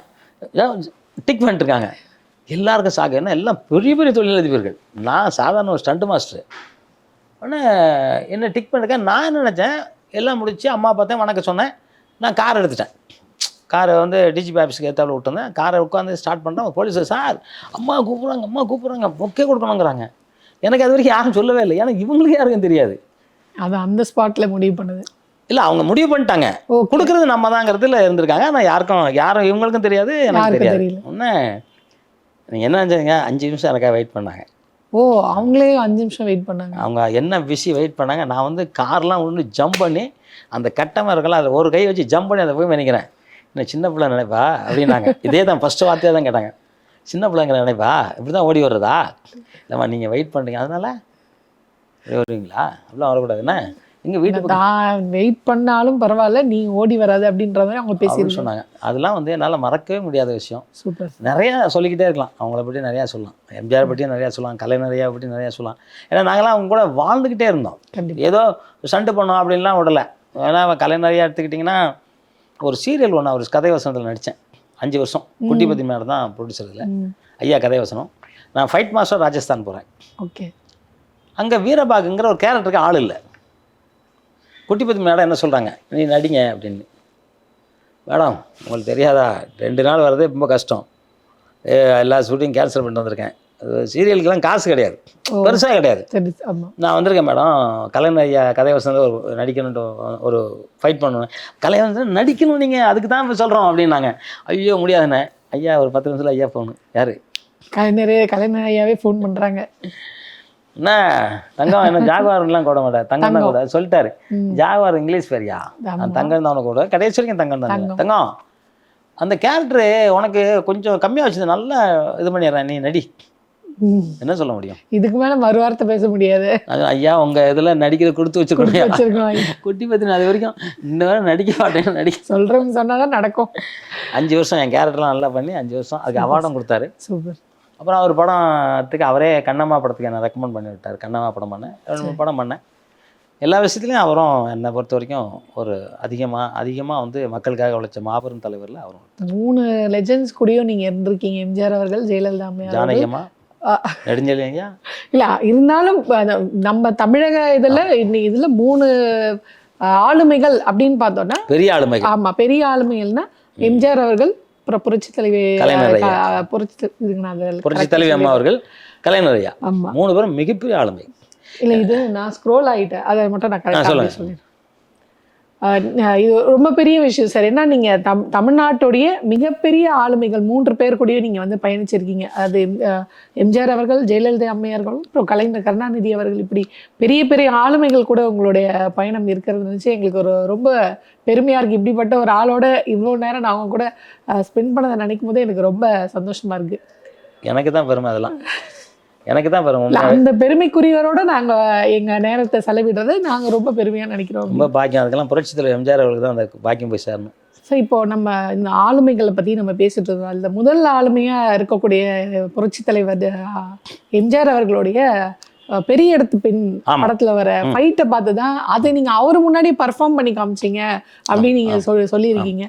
டிக் பண்ணிட்டுருக்காங்க. எல்லாருக்கும் சாக்கு. ஏன்னா எல்லாம் பெரிய பெரிய தொழிலதிபர்கள். நான் சாதாரண ஒரு ஸ்டண்ட் மாஸ்டர். உடனே என்ன டிக் பண்ணிருக்கேன். நான் என்ன நினச்சேன், எல்லாம் முடிச்சு அம்மா பார்த்தேன், வணக்கம் சொன்னேன். நான் கார் எடுத்துட்டேன். காரை வந்து டிஜிபி ஆஃபீஸுக்கு ஏற்றாவில் விட்டுருந்தேன். காரை உட்காந்து ஸ்டார்ட் பண்ணுறேன். போலீஸ் சார் அம்மா கூப்பிட்றாங்க பொக்கே கொடுக்கணுங்கிறாங்க. எனக்கு அது வரைக்கும் யாரும் சொல்லவே இல்லை. ஏன்னா இவங்களுக்கு யாருக்கும் தெரியாது. அது அந்த ஸ்பாட்டில் முடிவு பண்ணுது இல்லை, அவங்க முடிவு பண்ணிட்டாங்க கொடுக்குறது நம்ம தாங்கிறதுல இருந்திருக்காங்க. ஆனால் யாரும் இவங்களுக்கும் தெரியாது, எனக்கு தெரியாது. ஒன்று நீங்கள் என்ன நினச்சிங்க, 5 நிமிஷம் எனக்காக வெயிட் பண்ணாங்க. அவங்களே 5 நிமிஷம் வெயிட் பண்ணாங்க. அவங்க என்ன விஷயம் வெயிட் பண்ணாங்க. நான் வந்து கார்லாம் ஒன்று ஜம்ப் பண்ணி அந்த கட்டமாக இருக்கலாம், அதில் ஒரு கை வச்சு ஜம்ப் பண்ணி அதை போய் நினைக்கிறேன். என்ன சின்ன பிள்ளை நினைப்பா அப்படின்னாங்க. இதே தான் ஃபஸ்ட்டு வார்த்தையாக தான் கேட்டாங்க. சின்ன பிள்ளைங்க நினைப்பா இப்படி தான் ஓடி வர்றதா? இல்லைம்மா நீங்கள் வெயிட் பண்ணுறீங்க அதனால் வருவீங்களா? அப்படிலாம் வரக்கூடாதுண்ணே. எங்கள் வீட்டுக்கு நான் வெயிட் பண்ணாலும் பரவாயில்ல, நீ ஓடி வராது அப்படின்ற மாதிரி அவங்க பேசி சொன்னாங்க. அதெல்லாம் வந்து என்னால் மறக்கவே முடியாத விஷயம். சூப்பர். நிறையா சொல்லிக்கிட்டே இருக்கலாம். அவங்கள பற்றி நிறையா சொல்லலாம், எம்ஜிஆர் பற்றியும் நிறையா சொல்லலாம், கலைஞரையா பற்றி நிறையா சொல்லலாம். ஏன்னா நாங்களாம் அவங்க கூட வாழ்ந்துக்கிட்டே இருந்தோம். ஏதோ சண்டை பண்ணோம் அப்படின்லாம் விடலை. ஏன்னா கலைஞரையா எடுத்துக்கிட்டிங்கன்னா ஒரு சீரியல் ஒன்று அவர் கதை வசனத்தில் நடித்தேன் 5 வருஷம். குட்டிபதி மேடம் தான் ப்ரொடியூசரில், ஐயா கதை வசனம். நான் ஃபைட் மாஸ்டர் ராஜஸ்தான் போகிறேன். ஓகே. அங்கே வீரபாகுங்கிற ஒரு கேரக்டருக்கு ஆள் இல்லை. குட்டிபதி மேடம் என்ன சொல்கிறாங்க, நீ நடிங்க அப்படின்னு. மேடம் உங்களுக்கு தெரியாதா, 2 நாள் வர்றதே ரொம்ப கஷ்டம், எல்லா ஷூட்டிங் கேன்சல் பண்ணிட்டு வந்திருக்கேன். அது சீரியலுக்கெல்லாம் காசு கிடையாது, பெருசாக கிடையாது. நான் வந்திருக்கேன் மேடம், கலைஞர் ஐயா கதை வசனத்தில் ஒரு நடிக்கணுன்ட்டு ஒரு ஃபைட் பண்ணுவேன். கலைஞர் நடிக்கணும் நீங்கள், அதுக்கு தான் இப்போ சொல்கிறோம் அப்படின்னாங்க. ஐயோ முடியாதுண்ணே. ஐயா ஒரு 10 நிமிஷத்தில் ஐயா ஃபோனு. யார்? கலைஞர் ஐயாவே ஃபோன் பண்ணுறாங்க. என்ன தங்கம், என்ன ஜாகுவார்லாம் கூட மாட்டேன், தங்கம் தான் கூட சொல்லிட்டாரு. ஜாகுவார் இங்கிலீஷ் பேரியா, தங்கம் தான் உனக்கு கூட கடைசி வரைக்கும் தங்கம் தான். தங்கம் அந்த கேரக்டரு உனக்கு கொஞ்சம் கம்மியாக வச்சுது, நல்லா இது பண்ணிடுறேன், நீ நடி என்ன சொல்ல முடியும்? இதுக்கு மேல மறுவார்த்தை பேச முடியாது. அது ஐயா உங்கள் இதில் நடிக்கிற கொடுத்து வச்சுக்கணும். வச்சிருக்கோம் குட்டி பற்றி அது வரைக்கும் இன்ன வரை நடிக்க மாட்டேன். சொல்றவங்க சொன்னாதான் நடக்கும். 5 வருஷம் என் கேரக்டர்லாம் நல்லா பண்ணி 5 வருஷம் அதுக்கு அவார்டும் கொடுத்தாரு. சூப்பர். அப்புறம் அவர் படத்துக்கு அவரே கண்ணம்மா படத்துக்கு என்னை ரெக்கமெண்ட் பண்ணி விட்டார். கண்ணம்மா படம் பண்ணேன், 2 படம் பண்ணேன். எல்லா விஷயத்துலையும் அவரும் என்னை பொறுத்த வரைக்கும் ஒரு அதிகமாக வந்து மக்களுக்காக உழைச்ச மாபெரும் தலைவரில் அவரும். 3 லெஜெண்ட்ஸ் கூடயும் நீங்க இருந்திருக்கீங்க. எம்ஜிஆர் அவர்கள், ஜெயலலிதா அம்மையார், ஜானகியம்மா, நெடுஞ்செழியன். இல்ல இருந்தாலும் நம்ம தமிழக இதுல 3 ஆளுமைகள் அப்படின்னு பார்த்தோம்னா பெரிய ஆளுமைகள். ஆமா, பெரிய ஆளுமைகள்னா எம்ஜிஆர் அவர்கள், அப்புறம் புரட்சி தலைவி அம்மா அவர்கள், கலைஞர் ஐயா. ஆமா, 3 பேரும் மிகப்பெரிய ஆளுமை. இல்ல இது நான் ஸ்க்ரோல் ஆகிட்டேன், அதை மட்டும் நான் கரெக்டாக சொல்லிடுறேன். இது ரொம்ப பெரிய விஷயம் சார். ஏன்னா நீங்க தமிழ்நாட்டுடைய மிகப்பெரிய ஆளுமைகள் 3 பேர் கூடயும் நீங்க வந்து பயணிச்சிருக்கீங்க. அது எம்ஜிஆர் அவர்கள், ஜெயலலிதா அம்மையார்கள், அப்புறம் கலைஞர் கருணாநிதி அவர்கள், இப்படி பெரிய பெரிய ஆளுமைகள் கூட உங்களுடைய பயணம் இருக்கிறது நினைச்சு எங்களுக்கு ரொம்ப பெருமையா இருக்கு. இப்படிப்பட்ட ஒரு ஆளோட இவ்வளோ நேரம் நான் அவங்க கூட ஸ்பெண்ட் பண்ணதை நினைக்கும் போது எனக்கு ரொம்ப சந்தோஷமா இருக்கு. எனக்கு தான் பெருமை, அதெல்லாம் எனக்கு தான் பெருமை. அந்த பெருமைக்குரியவரோட நாங்க எங்க நேரத்தை செலவிடுறது நாங்க ரொம்ப பெருமையா நினைக்கிறோம். ரொம்ப பாக்கியம். அதுக்கெல்லாம் புரட்சி தலைவர் எம்ஜிஆர் அவர்களுக்கு தான் அந்த பாக்கியம் போய் சேரணும். ஸோ இப்போ நம்ம இந்த ஆளுமைகளை பத்தி நம்ம பேசிட்டு இருக்கோம். அந்த முதல் ஆளுமையா இருக்கக்கூடிய புரட்சி தலைவர் எம்ஜிஆர் அவர்களுடைய பெரிய இடத்து பெண் படத்துல வர ஃபைட்டை பார்த்து தான் அதை நீங்க அவரு முன்னாடி பர்ஃபார்ம் பண்ணி காமிச்சிங்க அப்படின்னு நீங்க சொல்லியிருக்கீங்க.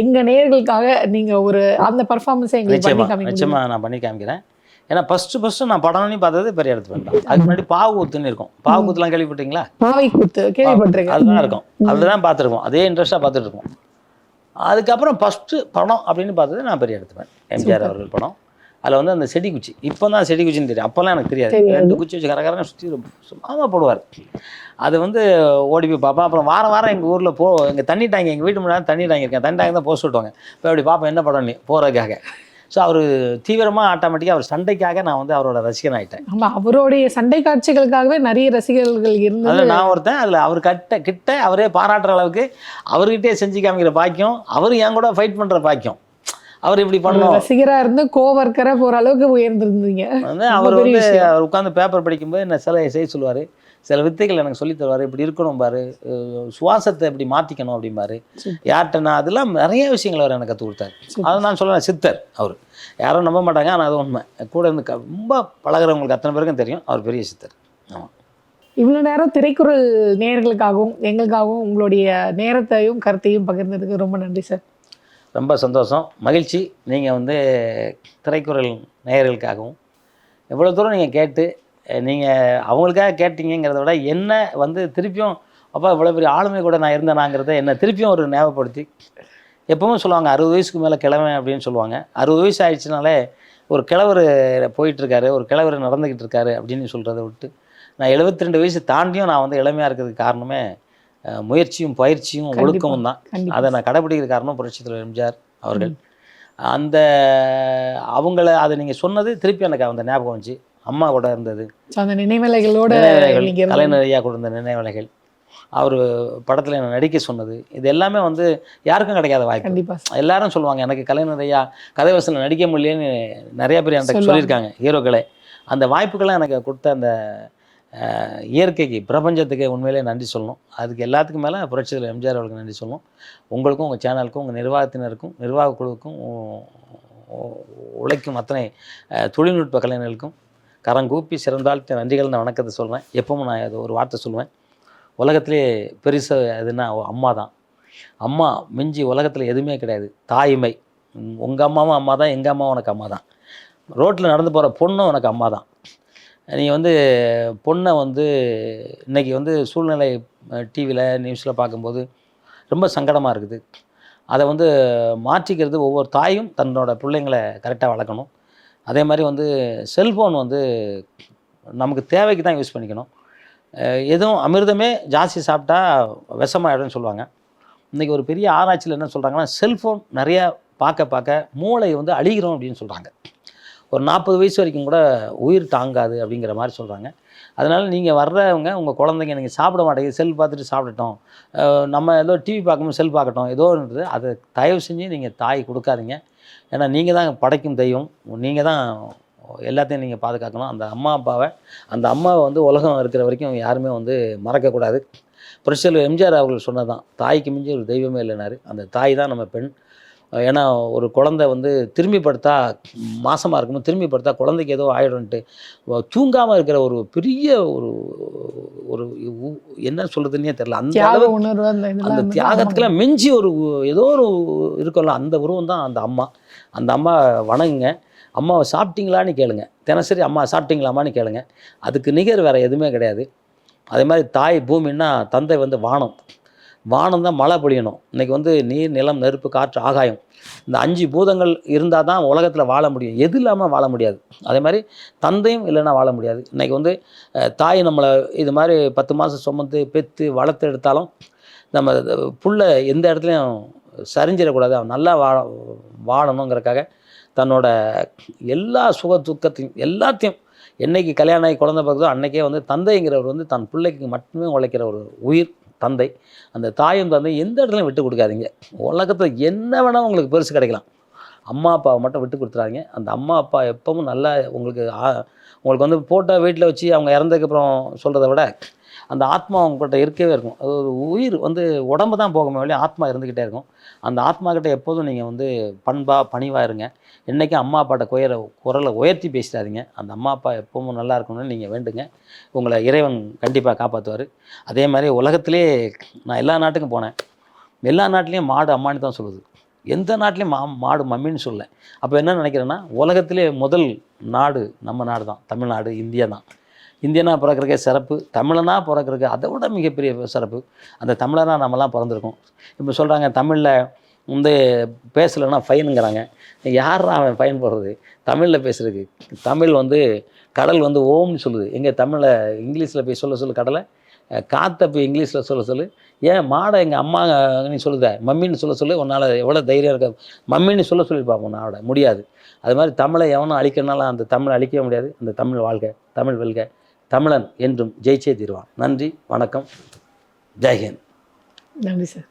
எங்க நேயர்களுக்காக நீங்க ஒரு அந்த பர்ஃபார்மன்ஸை எங்களுக்கு பண்ணி காமிங்க. நிச்சயமா நான் பண்ணி காமிக்கிறேன். ஏன்னா ஃபர்ஸ்ட் நான் படம்னு பார்த்தது பெரிய இடத்து வேண்டாம். அதுக்கு முன்னாடி பாவக்கூத்துன்னு இருக்கும். பாவக்கூத்துலாம் கேள்விப்பட்டீங்களா? பாவைக்கூத்து கேள்விப்பட்டிருக்கேன். அதுதான் இருக்கும், அதுதான் பார்த்துருக்கோம், அதே இன்ட்ரெஸ்டாக பார்த்துட்டு இருக்கோம். அதுக்கப்புறம் ஃபஸ்ட்டு படம் அப்படின்னு பார்த்தது நான் பெரிய எடுத்துப்பேன், எம்ஜிஆர் அவர்கள் படம். அதில் வந்து அந்த செடி குச்சி, இப்போ தான் செடி குச்சின்னு தெரியும், அப்போல்லாம் எனக்கு தெரியாது. 2 குச்சி வச்சு கரகரன்னு சுற்றி சும்மா போடுவார். அது வந்து ஓடி போய் பார்ப்பேன். அப்புறம் வாரம் எங்கள் ஊரில் எங்கள் தண்ணி டேங்க், எங்கள் வீட்டு முன்னாடி தண்ணி டேங்க் இருக்கேன், தண்ணி டேங்க் தான் போஸ்ட் விட்டுவாங்க. இப்போ அப்படி பார்ப்பேன் என்ன படம் நீ போகிறதுக்காக. ஸோ அவர் தீவிரமாக ஆட்டோமேட்டிக்காக அவர் சண்டைக்காக நான் வந்து அவரோட ரசிகன் ஆகிட்டேன். ஆமாம், அவருடைய சண்டை காட்சிகளுக்காகவே நிறைய ரசிகர்கள் இருந்து அதில் நான் ஒருத்தன். அதில் அவர் கிட்ட அவரே பாராட்டுற அளவுக்கு அவர்கிட்டே செஞ்சு காமிக்கிற பாக்கியம், அவர் என் கூட ஃபைட் பண்ணுற பாக்கியம். அவர் இப்படி பண்ணணும், ரசிகராக இருந்து கோவர்க்கரை போகிற அளவுக்கு உயர்ந்திருந்தீங்க. வந்து அவர் வந்து அவர் உட்காந்து பேப்பர் படிக்கும்போது என்ன செய்ய சொல்லுவார், சில வித்தைகள் எனக்கு சொல்லி தருவார். இப்படி இருக்கணும் பாரு, சுவாசத்தை இப்படி மாற்றிக்கணும் அப்படிம்பாரு. யார்கிட்ட நான் அதெல்லாம் நிறைய விஷயங்கள் அவர் எனக்கு கற்றுக் கொடுத்தாரு. அதை நான் சொல்லுவேன், சித்தர் அவர். யாரும் நம்ப மாட்டாங்க, ஆனால் அது உண்மை. கூட இருந்து ரொம்ப பழகிறவங்களுக்கு அத்தனை பேருக்கும் தெரியும் அவர் பெரிய சித்தர். ஆமாம். இவ்வளோ நேரம் திரைக்குறள் நேயர்களுக்காகவும் எங்களுக்காகவும் உங்களுடைய நேரத்தையும் கருத்தையும் பகிர்ந்ததுக்கு ரொம்ப நன்றி சார். ரொம்ப சந்தோஷம், மகிழ்ச்சி. நீங்கள் வந்து திரைக்குறள் நேயர்களுக்காகவும் எவ்வளோ தூரம் நீங்கள் கேட்டு நீங்கள் அவங்களுக்காக கேட்டீங்கிறத விட என்ன வந்து திருப்பியும் அப்போ இவ்வளோ பெரிய ஆளுமை கூட நான் இருந்தேனாங்கிறத என்ன திருப்பியும் ஒரு ஞாபகப்படுத்தி, எப்பவும் சொல்லுவாங்க 60 வயசுக்கு மேலே கிழமை அப்படின்னு சொல்லுவாங்க. 60 வயசு ஆயிடுச்சுனாலே ஒரு கிழவர் போயிட்டுருக்காரு, ஒரு கிழவர் நடந்துக்கிட்டு இருக்காரு அப்படின்னு சொல்கிறத விட்டு, நான் 72 வயசு தாண்டியும் நான் வந்து இளமையாக இருக்கிறதுக்கு காரணமே முயற்சியும் பயிற்சியும் ஒழுக்கமும் தான். அதை நான் கடைபிடிக்கிற காரணம் புரட்சி தலைவர் எம்ஜிஆர் அவர்கள். அந்த அவங்கள அதை நீங்கள் சொன்னது திருப்பி எனக்கு அந்த ஞாபகம் வந்துச்சு. அம்மா கூட இருந்தது, அந்த நினைவலைகளோட கலைஞர் ஐயா கூட இருந்த நினைவலைகள், அவர் படத்தில் என்ன நடிக்க சொன்னது, இது எல்லாமே வந்து யாருக்கும் கிடைக்காத வாய்ப்பு. கண்டிப்பாக எல்லாரும் சொல்லுவாங்க, எனக்கு கலைஞர் ஐயா கதை வசனம் நடிக்க முடியலன்னு நிறைய பேர் என்கிட்ட சொல்லியிருக்காங்க ஹீரோக்களே. அந்த வாய்ப்புகள்லாம் எனக்கு கொடுத்த அந்த இயற்கைக்கு, பிரபஞ்சத்துக்கு உண்மையிலே நன்றி சொல்லணும். அதுக்கு எல்லாத்துக்கும் மேலே புரட்சி தலைவர் எம்ஜிஆர் அவர்களுக்கு நன்றி சொல்லணும். உங்களுக்கும், உங்கள் சேனலுக்கும், உங்கள் நிர்வாகத்தினருக்கும், நிர்வாக குழுவுக்கும், உழைக்கும் அத்தனை தொழில்நுட்ப கலைஞர்களுக்கும் கரங்கூப்பி சிறந்தாழ்த்த நன்றிகள் நான் வணக்கத்தை சொல்கிறேன். எப்பவும் நான் அது ஒரு வார்த்தை சொல்லுவேன், உலகத்திலே பெருசு எதுனா அம்மா தான். அம்மா மிஞ்சி உலகத்தில் எதுவுமே கிடையாது. தாய்மை, உங்கள் அம்மாவும் அம்மா தான், எங்கள் அம்மாவும் உனக்கு அம்மா தான். ரோட்டில் நடந்து போகிற பொண்ணும் உனக்கு அம்மா தான். நீ வந்து பொண்ணை வந்து இன்றைக்கி வந்து சூழ்நிலை டிவியில் நியூஸில் பார்க்கும்போது ரொம்ப சங்கடமாக இருக்குது. அதை வந்து மாற்றிக்கிறது ஒவ்வொரு தாயும் தன்னோட பிள்ளைங்களை கரெக்டாக வளர்க்கணும். அதே மாதிரி வந்து செல்ஃபோன் வந்து நமக்கு தேவைக்கு தான் யூஸ் பண்ணிக்கணும். எதுவும் அமிர்தமே ஜாஸ்தி சாப்பிட்டா விஷமாயிடும்னு சொல்லுவாங்க. இன்றைக்கி ஒரு பெரிய ஆராய்ச்சியில் என்ன சொல்கிறாங்கன்னா, செல்ஃபோன் நிறையா பார்க்க மூளை வந்து அழிகிறோம் அப்படின்னு சொல்கிறாங்க. ஒரு 40 வயசு வரைக்கும் கூட உயிர் தாங்காது அப்படிங்கிற மாதிரி சொல்கிறாங்க. அதனால் நீங்கள் வர்றவங்க, உங்கள் குழந்தைங்க நீங்கள் சாப்பிட மாட்டேங்குது, செல் பார்த்துட்டு சாப்பிடட்டும், நம்ம ஏதோ டிவி பார்க்கும்போது செல் பார்க்கட்டும், ஏதோன்றது அதை தயவு செஞ்சு நீங்கள் தாய் கொடுக்காதீங்க. ஏன்னா நீங்கள் தான் படைக்கும் தெய்வம், நீங்கள் தான் எல்லாத்தையும் நீங்கள் பாதுகாக்கணும். அந்த அம்மா அப்பாவை, அந்த அம்மாவை வந்து உலகம் இருக்கிற வரைக்கும் யாருமே வந்து மறக்கக்கூடாது. புரட்சியாளர் எம்ஜிஆர் அவர்கள் சொன்னது தான், தாய்க்கு மிஞ்சி ஒரு தெய்வமே இல்லைனாரு. அந்த தாய் தான் நம்ம பெண். ஏன்னா ஒரு குழந்தை வந்து திரும்பி படுத்தா, மாசமாக இருக்கும்போது திரும்பி படுத்தா குழந்தைக்கு ஏதோ ஆயிடும்ன்ட்டு தூங்காமல் இருக்கிற ஒரு பெரிய ஒரு ஒரு என்ன சொல்கிறதுன்னே தெரில. அந்த தியாக அளவுக்கு உணர்வு அந்த அந்த இதெல்லாம் வந்து தியாகத்துக்கெல்லாம் மிஞ்சி ஒரு ஏதோ ஒரு இருக்கும்ல, அந்த உருவம் தான் அந்த அம்மா. அந்த அம்மா வணங்குங்க. அம்மாவை சாப்பிட்டீங்களான்னு கேளுங்க. தினசரி அம்மா சாப்பிட்டீங்களாமான்னு கேளுங்க. அதுக்கு நிகர் வேறு எதுவுமே கிடையாது. அதே மாதிரி தாய் பூமின்னா தந்தை வந்து வானம். வானம் தான் மழை பொழியணும். இன்றைக்கி வந்து நீர், நிலம், நெருப்பு, காற்று, ஆகாயம், இந்த 5 பூதங்கள் இருந்தால் தான் உலகத்தில் வாழ முடியும். எது இல்லாமல் வாழ முடியாது. அதே மாதிரி தந்தையும் இல்லைன்னா வாழ முடியாது. இன்றைக்கி வந்து தாய் நம்மளை இது மாதிரி 10 மாதம் சுமந்து பெற்று வளர்த்து எடுத்தாலும் நம்ம புள்ள எந்த இடத்துலையும் சரிஞ்சிடக்கூடாது. அவன் நல்லா வாழணுங்கிறக்காக தன்னோட எல்லா சுக துக்கத்தையும் எல்லாத்தையும் என்னைக்கு கல்யாணம் ஆகி குழந்தை பிறகுதோ அன்றைக்கே வந்து தந்தைங்கிறவர் வந்து தன் பிள்ளைக்கு மட்டுமே உழைக்கிற ஒரு உயிர் தந்தை. அந்த தாயும் தந்தையும் எந்த இடத்துலையும் விட்டு கொடுக்காதீங்க. உலகத்தில் என்ன வேணால் உங்களுக்கு பெருசு கிடைக்கலாம். அம்மா அப்பாவை மட்டும் விட்டு கொடுத்துறாதீங்க. அந்த அம்மா அப்பா எப்பவும் நல்லா உங்களுக்கு வந்து போட்டோ வீட்டில் வச்சு அவங்க இறந்ததுக்கப்புறம் சொல்கிறத விட அந்த ஆத்மா அவங்ககிட்ட இருக்கவே இருக்கும். அது ஒரு உயிர் வந்து உடம்பு தான் போகுமே வழியா ஆத்மா இருந்துக்கிட்டே இருக்கும். அந்த ஆத்மா கிட்ட எப்போதும் நீங்கள் வந்து பணிவாக இருங்க. என்றைக்கும் அம்மா அப்பாட்ட குரலை உயர்த்தி பேசிடாதீங்க. அந்த அம்மா அப்பா எப்பவும் நல்லா இருக்கணும்னு நீங்கள் வேண்டுங்க. உங்களை இறைவன் கண்டிப்பாக காப்பாற்றுவார். அதே மாதிரி உலகத்திலே நான் எல்லா நாட்டுக்கும் போனேன். எல்லா நாட்டிலையும் மாடு அம்மானு தான் சொல்லுது. எந்த நாட்டிலையும் மாடு மம்மின்னு சொல்லலை. அப்போ என்ன நினைக்கிறேன்னா, உலகத்திலே முதல் நாடு நம்ம நாடு தான், தமிழ்நாடு, இந்தியா தான். இந்தியனாக பிறக்கிறக்கே சிறப்பு, தமிழனாக பிறக்கிறக்கு அதை விட மிகப்பெரிய சிறப்பு. அந்த தமிழனாக நம்மலாம் பிறந்திருக்கோம். இப்போ சொல்கிறாங்க தமிழில் வந்து பேசலைன்னா ஃபைனுங்கிறாங்க. யாரா அவன் ஃபைன் போடுறது தமிழில் பேசுகிறதுக்கு? தமிழ் வந்து கடல் வந்து ஓம்னு சொல்லுது. எங்கே தமிழில் இங்கிலீஷில் போய் சொல்ல கடலை, காற்றை போய் இங்கிலீஷில் சொல்ல ஏன் மாடை எங்கள் அம்மா நீ சொல்லுத மம்மின்னு சொல்ல உன்னால் எவ்வளோ தைரியம் இருக்க? மம்மின்னு சொல்லியிருப்பாங்க உன்னோட முடியாது. அது மாதிரி தமிழை எவனும் அழிக்கிறனால அந்த தமிழை அழிக்கவே முடியாது. அந்த தமிழ் வாழ்க, தமிழ் வெல்க, தமிழன் என்றும் ஜெயிச்சே தீருவான். நன்றி, வணக்கம், ஜெய்ஹிந்த். நன்றி சார்.